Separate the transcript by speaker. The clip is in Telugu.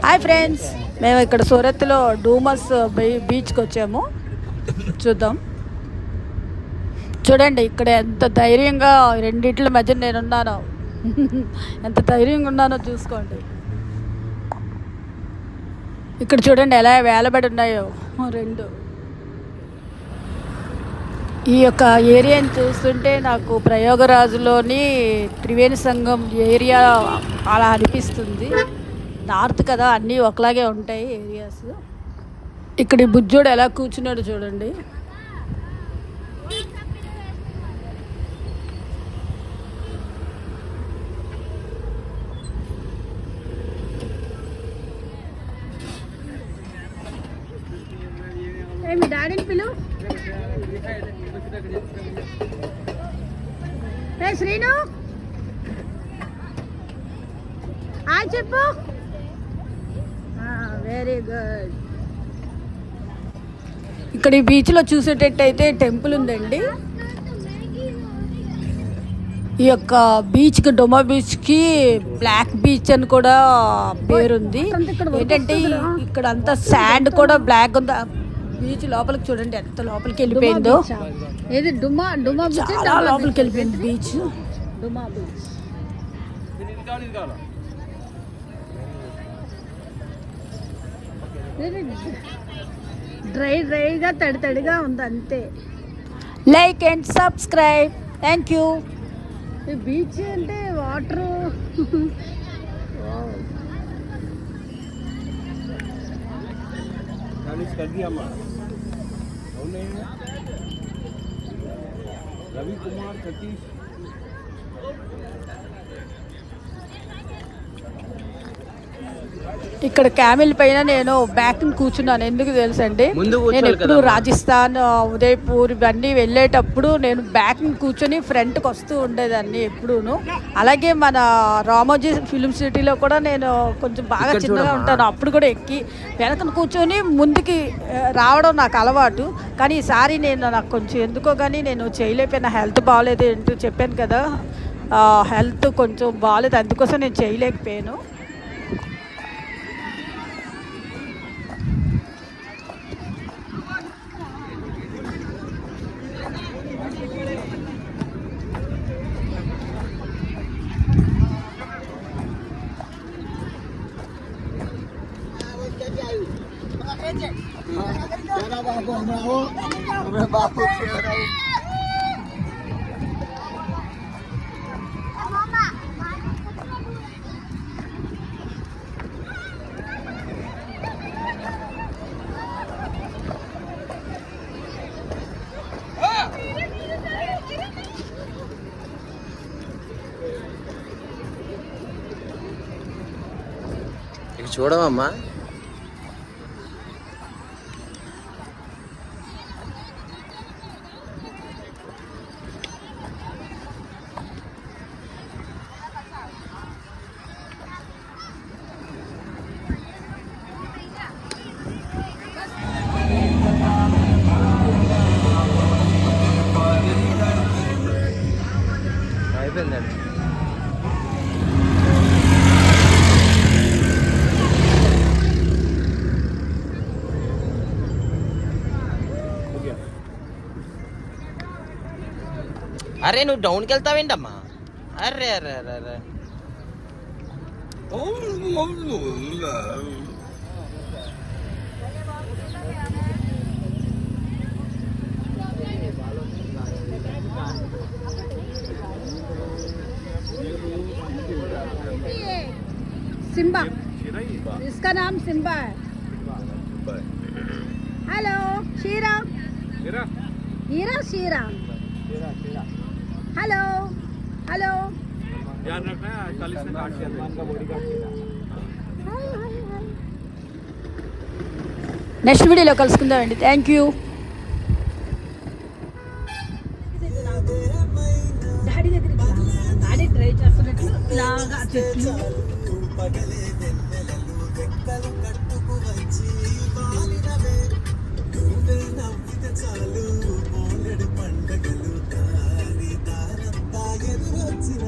Speaker 1: హాయ్ ఫ్రెండ్స్, మేము ఇక్కడ సూరత్లో డూమస్ బీచ్కి వచ్చాము. చూద్దాం. చూడండి ఇక్కడ ఎంత ధైర్యంగా రెండిట్ల మధ్య నేనున్నానో. ఎంత ధైర్యంగా ఉన్నానో చూసుకోండి. ఇక్కడ చూడండి ఎలా వేలబడి ఉన్నాయో రెండు. ఈ యొక్క ఏరియాని చూస్తుంటే నాకు ప్రయోగరాజులోని త్రివేణి సంఘం ఏరియా అలా అనిపిస్తుంది. నార్త్ కదా, అన్నీ ఒకలాగే ఉంటాయి ఏరియాస్. ఇక్కడ ఈ బుజ్జోడు ఎలా కూర్చున్నాడు చూడండి. మీ డాడీని పిలు. శ్రీను చెప్పు. Very good. ఇక్కడ ఈ బీచ్లో చూసేటట్టయితే టెంపుల్ ఉందండి. ఈ యొక్క బీచ్కి డొమా బీచ్కి బ్లాక్ బీచ్ అని కూడా పేరుంది. ఏంటంటే ఇక్కడ అంతా శాండ్ కూడా బ్లాక్ ఉంది. బీచ్ లోపలికి చూడండి ఎంత లోపలికి వెళ్ళిపోయిందో. ఏది డుమా బీచ్, చాలా లోపలికి వెళ్ళిపోయింది బీచ్. డుమా బీచ్ డ్రైగా తడిగా ఉంది అంతే. Like and subscribe. Thank you. ఈ బీచ్ అంటే వాటరు. रवि कुमार सतीश ఇక్కడ క్యామిల్ పైన నేను బ్యాక్ కూర్చున్నాను. ఎందుకు తెలుసండి, నేను ఎప్పుడు రాజస్థాన్, ఉదయపూర్ ఇవన్నీ వెళ్ళేటప్పుడు నేను బ్యాక్ కూర్చొని ఫ్రంట్కి వస్తూ ఉండేదాన్ని ఎప్పుడూను. అలాగే మన రామోజీ ఫిలిం సిటీలో కూడా నేను కొంచెం బాగా చిన్నగా ఉంటాను. అప్పుడు కూడా ఎక్కి వెనక కూర్చొని ముందుకి రావడం నాకు అలవాటు. కానీ ఈసారి నాకు కొంచెం ఎందుకో కానీ నేను చేయలేకపోయినా. హెల్త్ బాగాలేదు ఏంటో చెప్పాను కదా, హెల్త్ కొంచెం బాగాలేదు, అందుకోసం నేను చేయలేకపోయాను.
Speaker 2: చూడవమ్మా. అయిపోయిందండి. అరే నువ్వు డౌన్కి వెళ్తావేంటమ్మా? అరే అరే అరే అరే
Speaker 1: सिम्बा, इसका नाम सिम्बा है. हेलो शीरा. हीरा शीरा. Hello hello. ध्यान रखना है, 40 से काट दिया का बॉडी काट दिया. నెక్స్ట్ వీడియోలో కలుసుకుందామండి. Thank you. డాడీ దగ్గర డాడీ ట్రై చేస్తున్నట్లు ఇలాగా చెట్లు చాలు పండగలు కానీ తారంతా ఎదురొచ్చిన